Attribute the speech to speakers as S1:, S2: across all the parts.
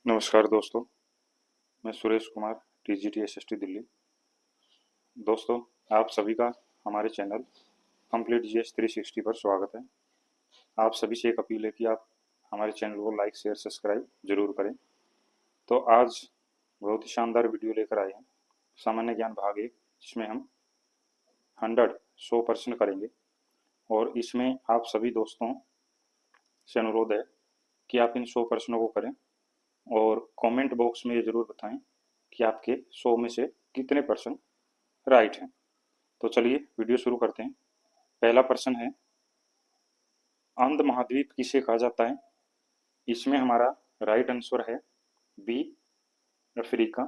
S1: नमस्कार दोस्तों। मैं सुरेश कुमार, टीजीटी एसएसटी दिल्ली। दोस्तों, आप सभी का हमारे चैनल कंप्लीट जीएस 360 पर स्वागत है। आप सभी से एक अपील है कि आप हमारे चैनल को लाइक शेयर सब्सक्राइब जरूर करें। तो आज बहुत ही शानदार वीडियो लेकर आए हैं, सामान्य ज्ञान भाग 1, जिसमें हम 100% करेंगे। और इसमें आप सभी दोस्तों से अनुरोध है कि आप इन 100 प्रश्नों को करें और कमेंट बॉक्स में ये जरूर बताएं कि आपके 100 में से कितने परसेंट राइट हैं। तो चलिए वीडियो शुरू करते हैं। पहला प्रश्न है, अंध महाद्वीप किसे कहा जाता है? इसमें हमारा राइट आंसर है बी, अफ्रीका।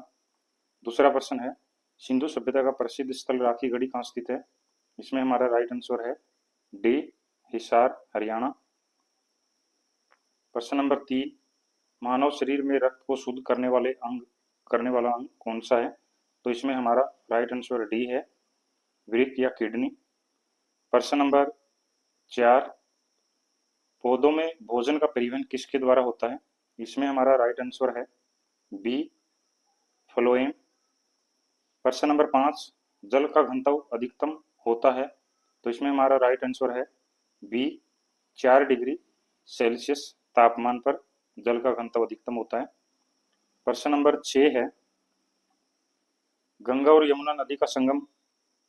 S1: दूसरा प्रश्न है, सिंधु सभ्यता का प्रसिद्ध स्थल राखी गढ़ी कहाँ स्थित है? इसमें हमारा राइट आंसर है डी, हिसार, हरियाणा। प्रश्न नंबर 3, मानव शरीर में रक्त को शुद्ध करने वाला अंग कौन सा है? तो इसमें हमारा राइट आंसर डी है, वृक्क या किडनी। प्रश्न नंबर 4, पौधों में भोजन का परिवहन किसके द्वारा होता है? इसमें हमारा राइट आंसर है बी, फ्लोएम। प्रश्न नंबर 5, जल का घनत्व अधिकतम होता है? तो इसमें हमारा राइट आंसर है बी, 4 डिग्री सेल्सियस तापमान पर जल का घनत्व अधिकतम होता है। प्रश्न नंबर 6 है, गंगा और यमुना नदी का संगम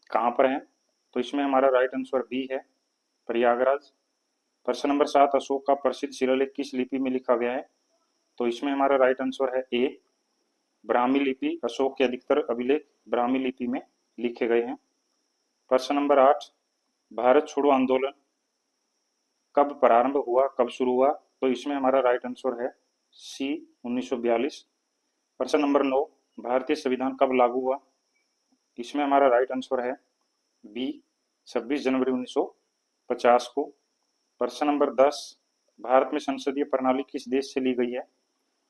S1: कहाँ पर है? तो इसमें हमारा राइट आंसर बी है, प्रयागराज। प्रश्न नंबर 7, अशोक का प्रसिद्ध शिलालेख किस लिपि में लिखा गया है? तो इसमें हमारा राइट आंसर है ए, ब्राह्मी लिपि। अशोक के अधिकतर अभिलेख ब्राह्मी लिपि में लिखे गए हैं। प्रश्न नंबर 8, भारत छोड़ो आंदोलन कब प्रारंभ हुआ, कब शुरू हुआ? तो इसमें हमारा राइट आंसर है सी, 1942। प्रश्न नंबर 9, भारतीय संविधान कब लागू हुआ? इसमें हमारा राइट आंसर है बी, 26 जनवरी 1950 को। प्रश्न नंबर 10, भारत में संसदीय प्रणाली किस देश से ली गई है?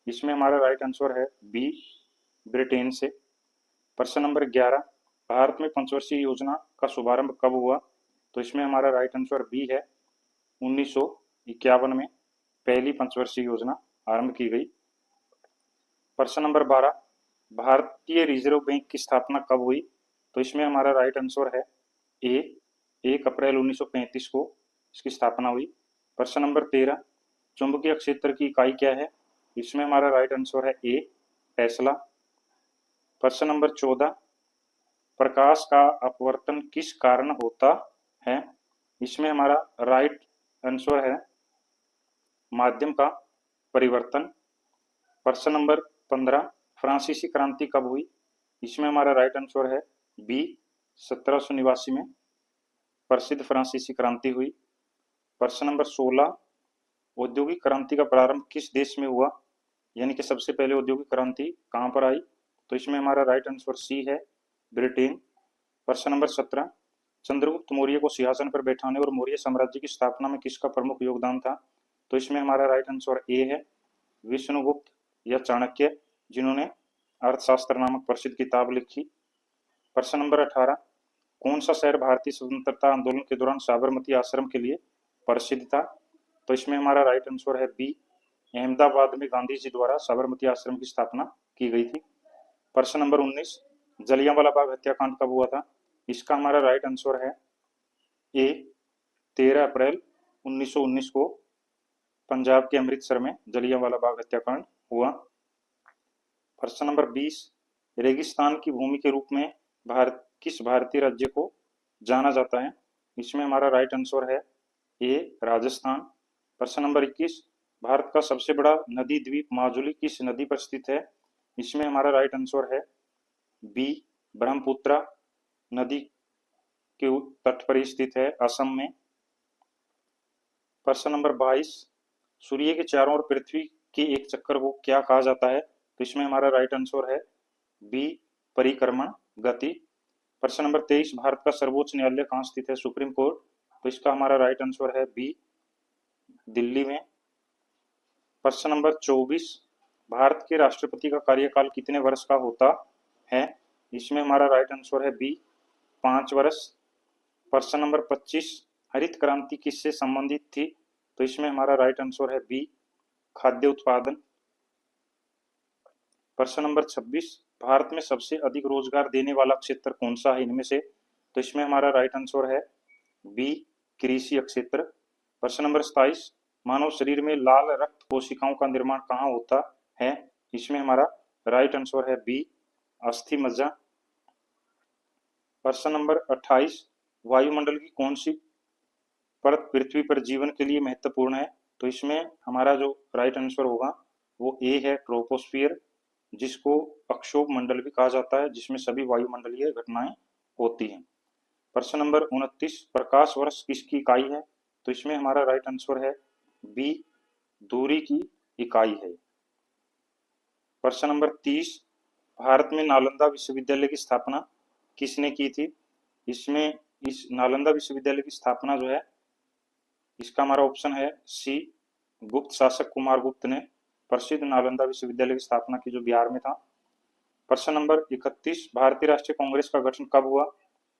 S1: इसमें हमारा राइट आंसर है बी, ब्रिटेन से। प्रश्न नंबर 11, भारत में पंचवर्षीय योजना का शुभारंभ कब हुआ? तो इसमें हमारा राइट आंसर बी है, 1951 में पहली पंचवर्षीय योजना आरंभ की गई। प्रश्न नंबर 12, भारतीय रिजर्व बैंक की स्थापना कब हुई? तो इसमें हमारा राइट आंसर है ए, 1 अप्रैल 1935 को इसकी स्थापना हुई। प्रश्न नंबर 13, चुंबकीय क्षेत्र की इकाई क्या है? इसमें हमारा राइट आंसर है ए, टेस्ला। प्रश्न नंबर 14, प्रकाश का अपवर्तन किस कारण होता है? इसमें हमारा राइट आंसर है माध्यम का परिवर्तन। प्रश्न नंबर 15, फ्रांसीसी क्रांति कब हुई? इसमें हमारा राइट आंसर है बी, 1789 में प्रसिद्ध फ्रांसीसी क्रांति हुई। प्रश्न नंबर 16, औद्योगिक क्रांति का प्रारंभ किस देश में हुआ? यानी कि सबसे पहले औद्योगिक क्रांति कहाँ पर आई? तो इसमें हमारा राइट आंसर सी है, ब्रिटेन। प्रश्न नंबर 17, चंद्रगुप्त मौर्य को सिंहासन पर बैठाने और मौर्य साम्राज्य की स्थापना में किसका प्रमुख योगदान था? तो इसमें हमारा राइट आंसर ए है, विष्णुगुप्त या चाणक्य, जिन्होंने अर्थशास्त्र नामक प्रसिद्ध किताब लिखी। प्रश्न नंबर 18, कौन सा शहर भारतीय स्वतंत्रता आंदोलन के दौरान साबरमती आश्रम के लिए प्रसिद्ध था? तो इसमें हमारा राइट आंसर है बी, अहमदाबाद में गांधी जी द्वारा साबरमती आश्रम की स्थापना की गई थी। प्रश्न नंबर 19, जलियांवाला बाग हत्याकांड कब हुआ था? इसका हमारा राइट आंसर है ए, 13 अप्रैल 1919 को पंजाब के अमृतसर में जलियांवाला बाग हत्याकांड हुआ। प्रश्न नंबर 20, रेगिस्तान की भूमि के रूप में किस भारतीय राज्य को जाना जाता है? इसमें हमारा राइट आंसर है ए, राजस्थान। प्रश्न नंबर 21, भारत का सबसे बड़ा नदी द्वीप माजुली किस नदी पर स्थित है? इसमें हमारा राइट आंसर है बी, ब्रह्मपुत्र नदी के तट पर स्थित है, असम में। प्रश्न नंबर 22, सूर्य के चारों ओर पृथ्वी के एक चक्कर को क्या कहा जाता है? तो इसमें हमारा राइट आंसर है बी, परिक्रमण गति। प्रश्न नंबर 23, भारत का सर्वोच्च न्यायालय कहाँ स्थित है? Supreme court. तो इसका हमारा राइट आंसर है बी, दिल्ली में। प्रश्न नंबर 24, भारत के राष्ट्रपति का कार्यकाल कितने वर्ष का होता है? इसमें हमारा राइट आंसर है बी, 5 वर्ष। प्रश्न नंबर 25, हरित क्रांति किससे संबंधित थी? तो इसमें हमारा राइट आंसर है बी, खाद्य उत्पादन। प्रश्न नंबर 26, भारत में सबसे अधिक रोजगार देने वाला क्षेत्र कौन सा है इनमें से? तो इसमें हमारा राइट आंसर है बी, कृषि क्षेत्र। प्रश्न नंबर 27, मानव शरीर में लाल रक्त कोशिकाओं का निर्माण कहाँ होता है? इसमें हमारा राइट आंसर है बी, अस्थि मज्जा। प्रश्न नंबर 28, वायुमंडल की कौन सी परत पृथ्वी पर जीवन के लिए महत्वपूर्ण है? तो इसमें हमारा जो राइट आंसर होगा वो ए है, ट्रोपोस्फियर, जिसको अक्षोभ मंडल भी कहा जाता है, जिसमें सभी वायुमंडलीय घटनाएं होती हैं। प्रश्न नंबर 29, प्रकाश वर्ष किसकी इकाई है? तो इसमें हमारा राइट आंसर है बी, दूरी की इकाई है। प्रश्न नंबर 30, भारत में नालंदा विश्वविद्यालय की स्थापना किसने की थी? इसमें इस नालंदा विश्वविद्यालय की स्थापना जो है, इसका हमारा ऑप्शन है सी, गुप्त शासक कुमार गुप्त ने प्रसिद्ध नालंदा विश्वविद्यालय की स्थापना की, जो बिहार में था। प्रश्न नंबर 31, भारतीय राष्ट्रीय कांग्रेस का गठन कब हुआ?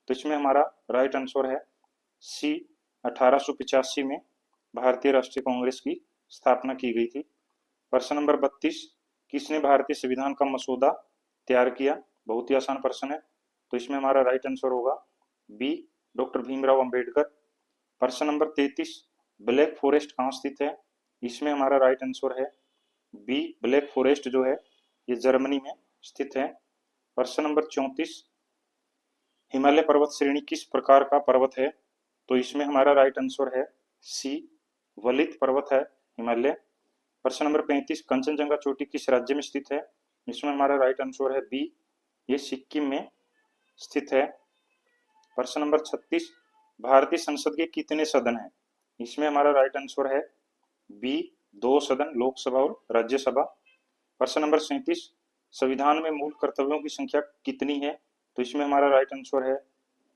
S1: तो इसमें हमारा राइट आंसर है सी, 1885 में भारतीय राष्ट्रीय कांग्रेस की स्थापना की गई थी। प्रश्न नंबर 32, किसने भारतीय संविधान का मसौदा तैयार किया? बहुत ही आसान प्रश्न है, तो इसमें हमारा राइट आंसर होगा बी, डॉक्टर भीमराव अंबेडकर। प्रश्न नंबर 33, ब्लैक फॉरेस्ट कहाँ स्थित है? इसमें हमारा राइट आंसर है बी, ब्लैक फॉरेस्ट जो है ये जर्मनी में स्थित है। प्रश्न नंबर 34, हिमालय पर्वत श्रेणी किस प्रकार का पर्वत है? तो इसमें हमारा राइट आंसर है सी, वलित पर्वत है हिमालय। प्रश्न नंबर 35, कंचनजंगा चोटी किस राज्य में स्थित है? इसमें हमारा राइट आंसर है बी, ये सिक्किम में स्थित है। प्रश्न नंबर 36, भारतीय संसद के कितने सदन हैं? इसमें हमारा राइट आंसर है बी, 2 सदन, लोकसभा और राज्यसभा। प्रश्न नंबर 37, संविधान में मूल कर्तव्यों की संख्या कितनी है? तो इसमें हमारा राइट आंसर है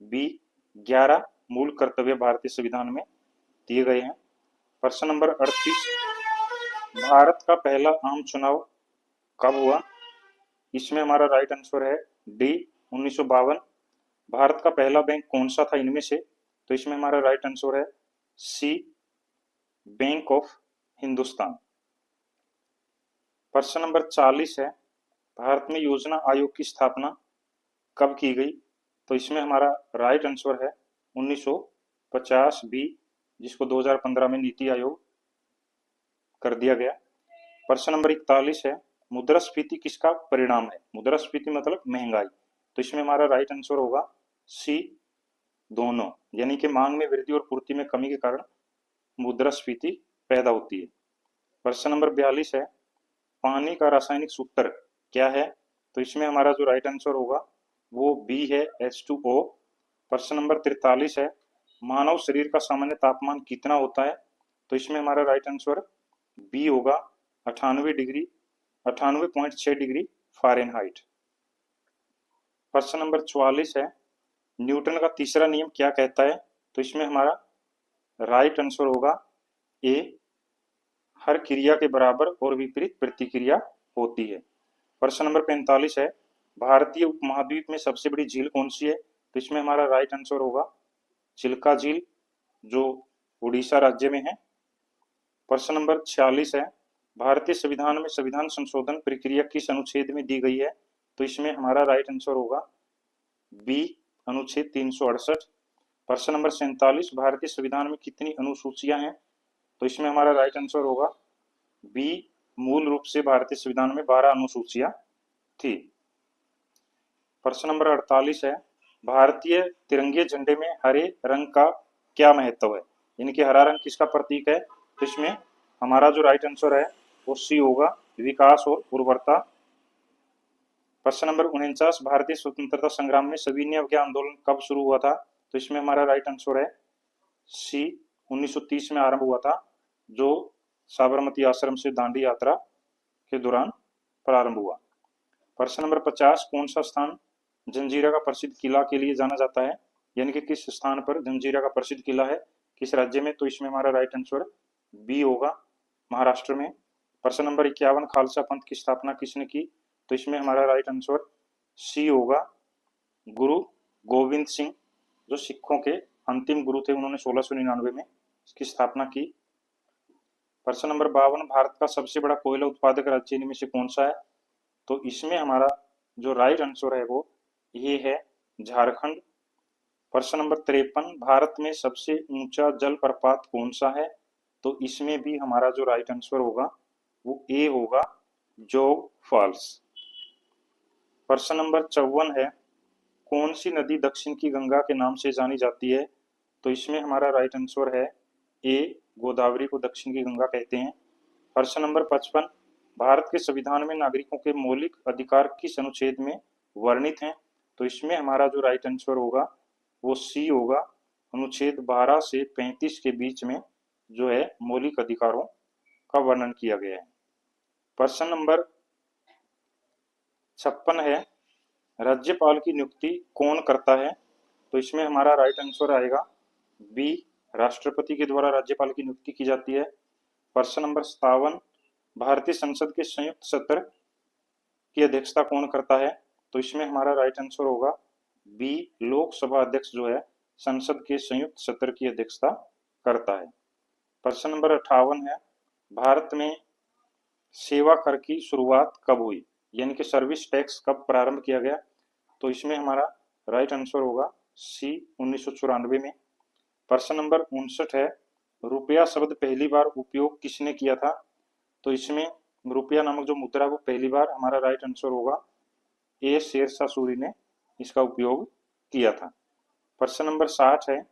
S1: बी, 11 मूल कर्तव्य भारतीय संविधान में दिए गए हैं। प्रश्न नंबर 38, भारत का पहला आम चुनाव कब हुआ? इसमें हमारा राइट आंसर है डी, 1952। भारत का पहला बैंक कौन सा था इनमें से? तो इसमें हमारा राइट आंसर है सी, बैंक ऑफ हिंदुस्तान। प्रश्न नंबर 40 है, भारत में योजना आयोग की स्थापना कब की गई? तो इसमें हमारा राइट आंसर है 1950 बी, जिसको 2015 में नीति आयोग कर दिया गया। प्रश्न नंबर 41 है, मुद्रास्फीति किसका परिणाम है? मुद्रास्फीति मतलब महंगाई, तो इसमें हमारा राइट आंसर होगा सी, दोनों, यानी कि मांग में वृद्धि और पूर्ति में कमी के कारण मुद्रास्फीति पैदा होती है। प्रश्न नंबर 42 है, पानी का रासायनिक सूत्र क्या है? तो इसमें हमारा जो राइट आंसर होगा वो बी है, H2O। प्रश्न नंबर 43 है, मानव शरीर का सामान्य तापमान कितना होता है? तो इसमें हमारा राइट आंसर बी होगा 98 डिग्री, 98.6 डिग्री फ़ारेनहाइट। प्रश्न नंबर 44 है, न्यूटन का तीसरा नियम क्या कहता है? तो इसमें हमारा राइट आंसर होगा ए, हर क्रिया के बराबर और विपरीत प्रतिक्रिया होती है। प्रश्न नंबर 45 है, भारतीय उपमहाद्वीप में सबसे बड़ी झील कौन सी है? तो इसमें हमारा राइट आंसर होगा चिल्का झील, जो उड़ीसा राज्य में है। प्रश्न नंबर 46 है, भारतीय संविधान में संविधान संशोधन प्रक्रिया किस अनुच्छेद में दी गई है? तो इसमें हमारा राइट आंसर होगा बी, अनुच्छेद 368। प्रश्न नंबर 47, भारतीय संविधान में कितनी अनुसूचियां हैं? तो इसमें हमारा राइट आंसर होगा बी, मूल रूप से भारतीय संविधान में 12 अनुसूचियां थी। प्रश्न नंबर 48 है, भारतीय तिरंगे झंडे में हरे रंग का क्या महत्व है? यानी कि हरा रंग किसका प्रतीक है? तो इसमें हमारा जो राइट आंसर है वो सी होगा, विकास और उर्वरता। प्रश्न नंबर 49, भारतीय स्वतंत्रता संग्राम में सविनय अवज्ञा आंदोलन कब शुरू हुआ था? तो इसमें हमारा राइट आंसर है सी, 1930 में आरंभ हुआ था, जो साबरमती आश्रम से दांडी यात्रा के दौरान प्रारंभ हुआ। प्रश्न नंबर 50, कौन सा स्थान जंजीरा का प्रसिद्ध किला के लिए जाना जाता है? यानी कि किस स्थान पर जंजीरा का प्रसिद्ध किला है, किस राज्य में? तो इसमें हमारा राइट आंसर बी होगा, महाराष्ट्र में। प्रश्न नंबर 51, खालसा पंथ की स्थापना किसने की? तो इसमें हमारा राइट आंसर सी होगा, गुरु गोविंद सिंह, जो सिखों के अंतिम गुरु थे, उन्होंने 1699 में इसकी स्थापना की। प्रश्न नंबर 52, भारत का सबसे बड़ा कोयला उत्पादक राज्य इनमें से कौन सा है? तो इसमें हमारा जो राइट आंसर है वो ये है झारखंड। प्रश्न नंबर 53, भारत में सबसे ऊंचा जलप्रपात कौन सा है? तो इसमें भी हमारा जो राइट आंसर होगा वो ए होगा, जोग फॉल्स। प्रश्न नंबर 54 है, कौन सी नदी दक्षिण की गंगा के नाम से जानी जाती है? तो इसमें हमारा राइट आंसर है ए, गोदावरी को दक्षिण की गंगा कहते हैं। प्रश्न नंबर 55, भारत के संविधान में नागरिकों के मौलिक अधिकार किस अनुच्छेद में वर्णित हैं? तो इसमें हमारा जो राइट आंसर होगा वो सी होगा, अनुच्छेद 12 से 35 के बीच में जो है मौलिक अधिकारों का वर्णन किया गया है। प्रश्न नंबर 56 है, राज्यपाल की नियुक्ति कौन करता है? तो इसमें हमारा राइट आंसर आएगा बी, राष्ट्रपति के द्वारा राज्यपाल की नियुक्ति की जाती है। प्रश्न नंबर 57, भारतीय संसद के संयुक्त सत्र की अध्यक्षता कौन करता है? तो इसमें हमारा राइट आंसर होगा बी, लोकसभा अध्यक्ष जो है संसद के संयुक्त सत्र की अध्यक्षता करता है। प्रश्न नंबर 58 है, भारत में सेवा कर की शुरुआत कब हुई, यानी कि सर्विस टैक्स कब प्रारंभ किया गया? तो इसमें हमारा राइट आंसर होगा सी, 1994 में। प्रश्न नंबर 59 है, रुपया शब्द पहली बार उपयोग किसने किया था? तो इसमें रुपया नामक जो मुद्रा वो पहली बार हमारा राइट आंसर होगा ए, शेरशाह सूरी ने इसका उपयोग किया था। प्रश्न नंबर 60 है,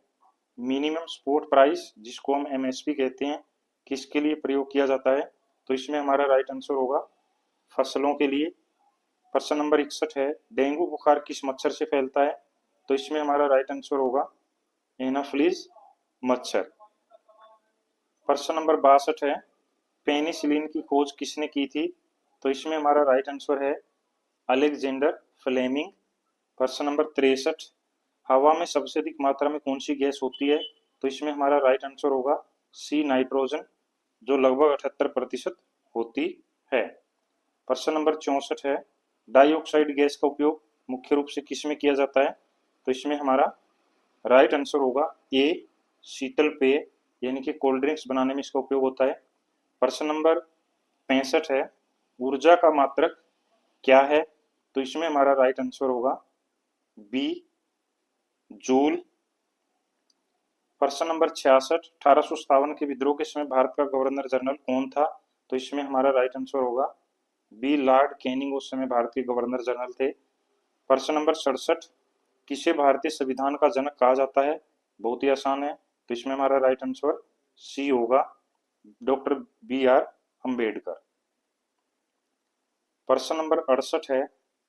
S1: मिनिमम सपोर्ट प्राइस जिसको हम एमएसपी कहते हैं किसके लिए प्रयोग किया जाता है? तो इसमें हमारा राइट आंसर होगा फसलों के लिए। प्रश्न नंबर 61 है, डेंगू बुखार किस मच्छर से फैलता है? तो इसमें हमारा राइट आंसर होगा एनाफ्लीज मच्छर। प्रश्न नंबर 62 है, पेनिसिलिन की खोज किसने की थी? तो इसमें हमारा राइट आंसर है अलेक्जेंडर फ्लेमिंग। प्रश्न नंबर 63, हवा में सबसे अधिक मात्रा में कौन सी गैस होती है? तो इसमें हमारा राइट आंसर होगा सी, नाइट्रोजन, जो लगभग 78% होती है। प्रश्न नंबर 64 है, डाइऑक्साइड गैस का उपयोग मुख्य रूप से किस में किया जाता है? तो इसमें हमारा राइट आंसर होगा ए, शीतल पेय यानी कि कोल्ड ड्रिंक्स बनाने में इसका उपयोग होता है। प्रश्न नंबर 65 है, ऊर्जा का मात्रक क्या है? तो इसमें हमारा राइट आंसर होगा बी, जूल। प्रश्न नंबर 66, 1857 के विद्रोह के समय भारत का गवर्नर जनरल कौन था? तो इसमें हमारा राइट आंसर होगा बी, लॉर्ड कैनिंग उस समय भारत के गवर्नर जनरल थे। प्रश्न नंबर 67, किसे भारतीय संविधान का जनक कहा जाता है? बहुत ही आसान है, तो इसमें हमारा राइट आंसर सी होगा, डॉक्टर बी आर अम्बेडकर। प्रश्न नंबर 68 है,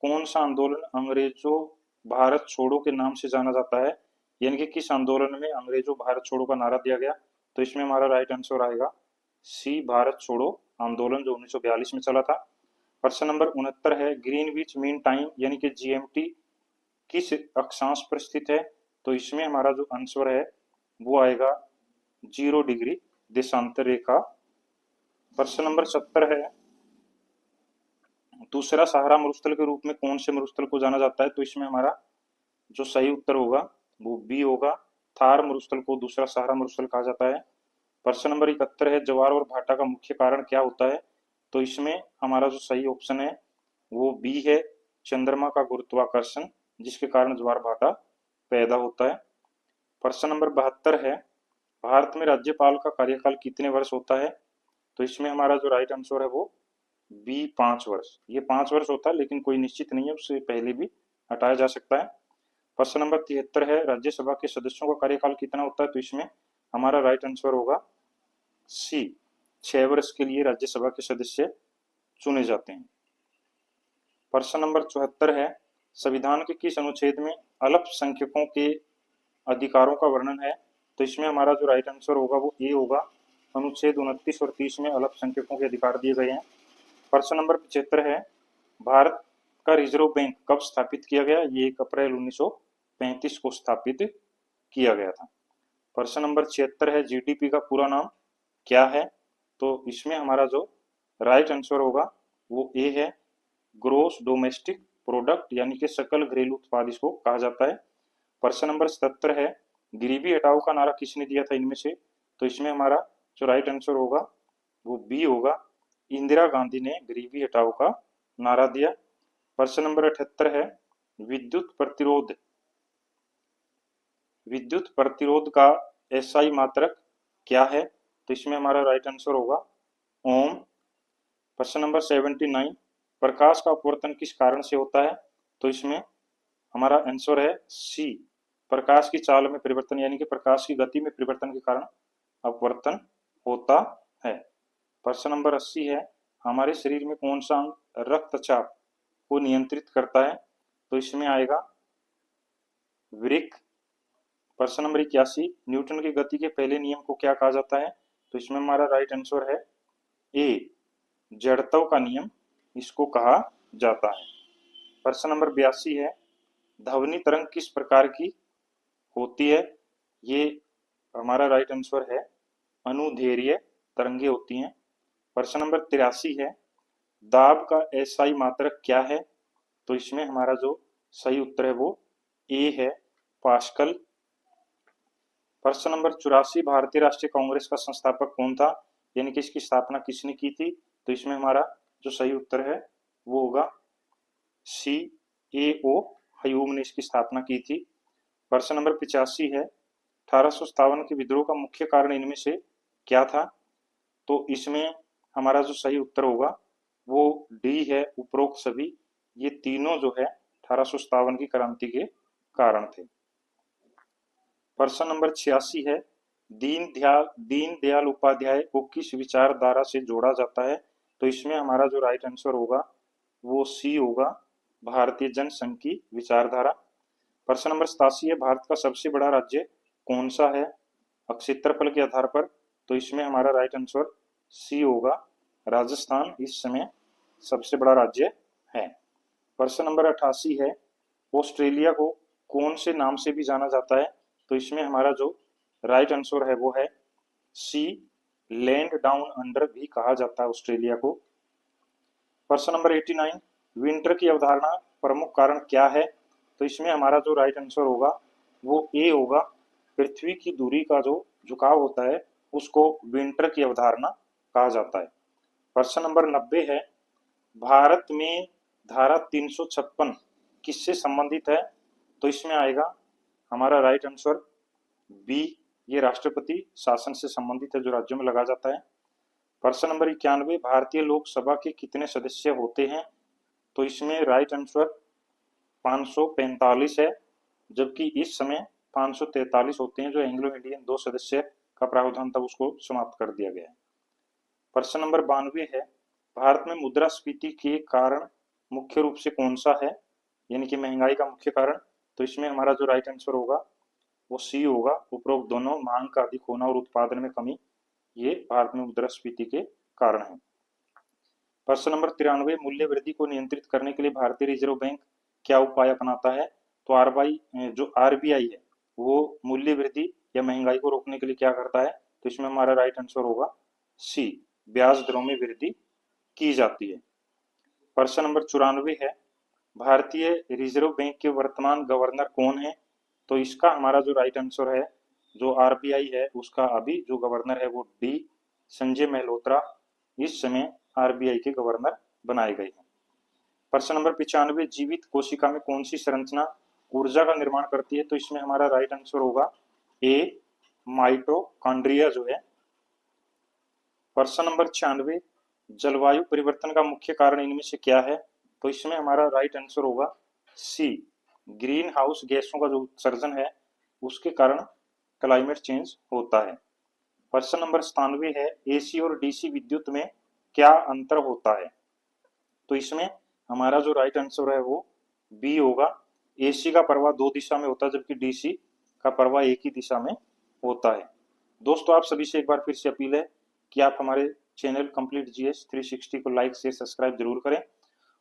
S1: कौन सा आंदोलन अंग्रेजों भारत छोड़ो के नाम से जाना जाता है, यानी कि किस आंदोलन में अंग्रेजों भारत छोड़ो का नारा दिया गया? तो इसमें हमारा राइट आंसर आएगा सी, भारत छोड़ो आंदोलन, जो 1942 में चला था। प्रश्न नंबर 69 है, ग्रीनविच मीन टाइम यानी कि जीएमटी किस अक्षांश पर स्थित है? तो इसमें हमारा जो आंसर है वो आएगा 0 डिग्री देशांतर रेखा। प्रश्न नंबर 70 है, दूसरा सहारा मरुस्थल के रूप में कौन से मरुस्थल को जाना जाता है? तो इसमें हमारा जो सही उत्तर होगा वो बी होगा, थार मरुस्थल को दूसरा सहारा मरुस्थल कहा जाता है। प्रश्न नंबर 71 है, ज्वार और भाटा का मुख्य कारण क्या होता है? तो इसमें हमारा जो सही ऑप्शन है वो बी है, चंद्रमा का गुरुत्वाकर्षण, जिसके कारण ज्वार भाटा पैदा होता है। प्रश्न नंबर 72 है, भारत में राज्यपाल का कार्यकाल कितने वर्ष होता है? तो इसमें हमारा जो राइट आंसर है वो बी, 5 वर्ष। ये 5 वर्ष होता है, लेकिन कोई निश्चित नहीं है, उससे पहले भी हटाया जा सकता है। प्रश्न नंबर 73 है, राज्यसभा के सदस्यों का कार्यकाल कितना होता है? तो इसमें हमारा राइट आंसर होगा सी, 6 वर्ष के लिए राज्यसभा के सदस्य चुने जाते हैं। प्रश्न नंबर 74 है, संविधान के किस अनुच्छेद में अल्पसंख्यकों के अधिकारों का वर्णन है? तो इसमें हमारा जो राइट आंसर होगा वो ए होगा, अनुच्छेद 29 और 30 में अल्पसंख्यकों के अधिकार दिए गए हैं। प्रश्न नंबर 75 है, भारत का रिजर्व बैंक कब स्थापित किया गया? ये 1 अप्रैल 1935 को स्थापित किया गया था। प्रश्न नंबर 76 है, जीडीपी का पूरा नाम क्या है? तो इसमें हमारा जो राइट आंसर होगा वो ए है, ग्रोस डोमेस्टिक प्रोडक्ट, यानी कि सकल घरेलू उत्पाद इसको कहा जाता है। प्रश्न नंबर 77 है, गरीबी हटाओ का नारा किसने दिया था इनमें से? तो इसमें हमारा जो राइट आंसर होगा वो बी होगा, इंदिरा गांधी ने गरीबी हटाओ का नारा दिया। प्रश्न नंबर 78 है विद्युत प्रतिरोध। विद्युत प्रतिरोध का एसआई मात्रक क्या है? तो इसमें हमारा राइट आंसर होगा ओम। प्रश्न नंबर 79 प्रकाश का अपवर्तन किस कारण से होता है? तो इसमें हमारा आंसर है सी, प्रकाश की चाल में परिवर्तन यानी कि प्रकाश की गति में परिवर्तन के कारण अपवर्तन होता है। प्रश्न नंबर 80 है हमारे शरीर में कौन सा अंग रक्तचाप को नियंत्रित करता है? तो इसमें आएगा वृक्क। प्रश्न नंबर 81 न्यूटन की गति के पहले नियम को क्या कहा जाता है? तो इसमें हमारा राइट आंसर है ए, जड़त्व का नियम इसको कहा जाता है। प्रश्न नंबर 82 है ध्वनि तरंग किस प्रकार की होती है? ये हमारा राइट आंसर है अनुदैर्घ्य तरंगे होती हैं। प्रश्न नंबर 83 है दाब का एसआई मात्रक क्या है? तो इसमें हमारा जो सही उत्तर है वो ए है, पास्कल। प्रश्न नंबर 84 भारतीय राष्ट्रीय कांग्रेस का संस्थापक कौन था, यानी कि इसकी स्थापना किसने की थी? तो इसमें हमारा जो सही उत्तर है वो होगा सी, ए ओ हयूम ने इसकी स्थापना की थी। प्रश्न नंबर 85 है 1857 के विद्रोह का मुख्य कारण इनमें से क्या था? तो इसमें हमारा जो सही उत्तर होगा वो डी है, उपरोक्त सभी। ये तीनों जो है 1857 की क्रांति के कारण थे। प्रश्न नंबर 86 है दीन दयाल उपाध्याय को किस विचारधारा से जोड़ा जाता है? तो इसमें हमारा जो राइट आंसर होगा वो सी होगा, भारतीय जनसंघ की विचारधारा। प्रश्न नंबर 87 है भारत का सबसे बड़ा राज्य कौन सा है क्षेत्रफल के आधार पर? तो इसमें हमारा राइट आंसर सी होगा, राजस्थान इस समय सबसे बड़ा राज्य है। प्रश्न नंबर 88 है ऑस्ट्रेलिया को कौन से नाम से भी जाना जाता है? तो इसमें हमारा जो राइट आंसर है वो है सी, लैंड डाउन अंडर भी कहा जाता है ऑस्ट्रेलिया को। प्रश्न नंबर 89 विंटर की अवधारणा प्रमुख कारण क्या है? तो इसमें हमारा जो राइट आंसर होगा वो ए होगा, पृथ्वी की दूरी का जो झुकाव होता है उसको विंटर की अवधारणा कहा जाता है। प्रश्न नंबर 90 है भारत में धारा 356 किससे संबंधित है? तो इसमें आएगा हमारा राइट आंसर बी, ये राष्ट्रपति शासन से संबंधित है जो राज्यों में लगा जाता है। प्रश्न नंबर 91 भारतीय लोकसभा के कितने सदस्य होते हैं? तो इसमें राइट आंसर 545 है, जबकि इस समय 543 होते हैं। जो एंग्लो इंडियन 2 सदस्य का प्रावधान था उसको समाप्त कर दिया गया है। प्रश्न नंबर 92 है भारत में मुद्रास्फीति के कारण मुख्य रूप से कौन सा है, यानी कि महंगाई का मुख्य कारण? तो इसमें हमारा जो राइट आंसर होगा वो सी होगा, उपरोक्त दोनों मांग का अधिक होना और उत्पादन में कमी, ये भारत में मुद्रास्फीति के कारण है। प्रश्न नंबर 93 मूल्य वृद्धि को नियंत्रित करने के लिए भारतीय रिजर्व बैंक क्या उपाय अपनाता है? तो आरबीआई है वो मूल्य वृद्धि या महंगाई को रोकने के लिए क्या करता है? तो इसमें हमारा राइट आंसर होगा सी, ब्याज दरों में वृद्धि की जाती है। प्रश्न नंबर 94 है भारतीय रिजर्व बैंक के वर्तमान गवर्नर कौन है? तो इसका हमारा जो राइट आंसर है जो आरबीआई है उसका अभी जो गवर्नर है वो डी, संजय मल्होत्रा इस समय आरबीआई के गवर्नर बनाए गए हैं। प्रश्न नंबर 95 जीवित कोशिका में कौन सी संरचना ऊर्जा का निर्माण करती है? तो इसमें हमारा राइट आंसर होगा ए, माइटोकॉन्ड्रिया जो है। प्रश्न नंबर 96 जलवायु परिवर्तन का मुख्य कारण इनमें से क्या है? तो इसमें हमारा राइट आंसर होगा सी, ग्रीन हाउस गैसों का जो उत्सर्जन है उसके कारण क्लाइमेट चेंज होता है। प्रश्न नंबर 97 है एसी और डीसी विद्युत में क्या अंतर होता है? तो इसमें हमारा जो राइट आंसर है वो बी होगा, एसी का प्रवाह 2 दिशा में होता है जबकि डीसी का प्रवाह एक ही दिशा में होता है। दोस्तों आप सभी से एक बार फिर से अपील है कि आप हमारे चैनल कंप्लीट जीएस 360 को लाइक शेयर सब्सक्राइब जरूर करें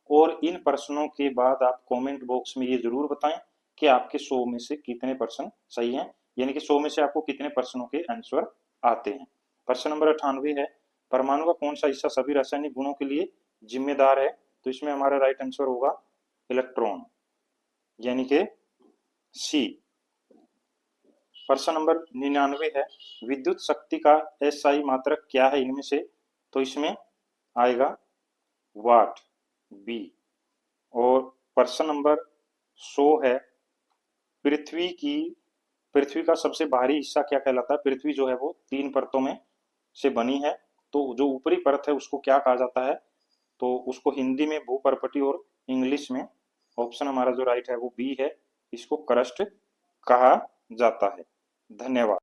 S1: और इन प्रश्नों के बाद आप कमेंट बॉक्स में ये जरूर बताएं कि आपके 100 में से कितने प्रश्न सही हैं, यानी कि 100 में से आपको कितने प्रश्नों के आंसर आते हैं। प्रश्न नंबर 98 है परमाणु का कौन सा हिस्सा सभी रासायनिक गुणों के लिए जिम्मेदार है? तो इसमें हमारा राइट आंसर होगा इलेक्ट्रॉन, यानी कि सी। प्रश्न नंबर 99 है विद्युत शक्ति का एसआई मात्रक क्या है इनमें से? तो इसमें आएगा वाट। बी। और प्रश्न नंबर 100 है, पृथ्वी का सबसे बाहरी हिस्सा क्या कहलाता है? पृथ्वी जो है वो 3 परतों में से बनी है, तो जो ऊपरी परत है उसको क्या कहा जाता है? तो उसको हिंदी में भूपर्पटी और इंग्लिश में, ऑप्शन हमारा जो राइट है वो बी है, इसको क्रस्ट कहा जाता है। धन्यवाद।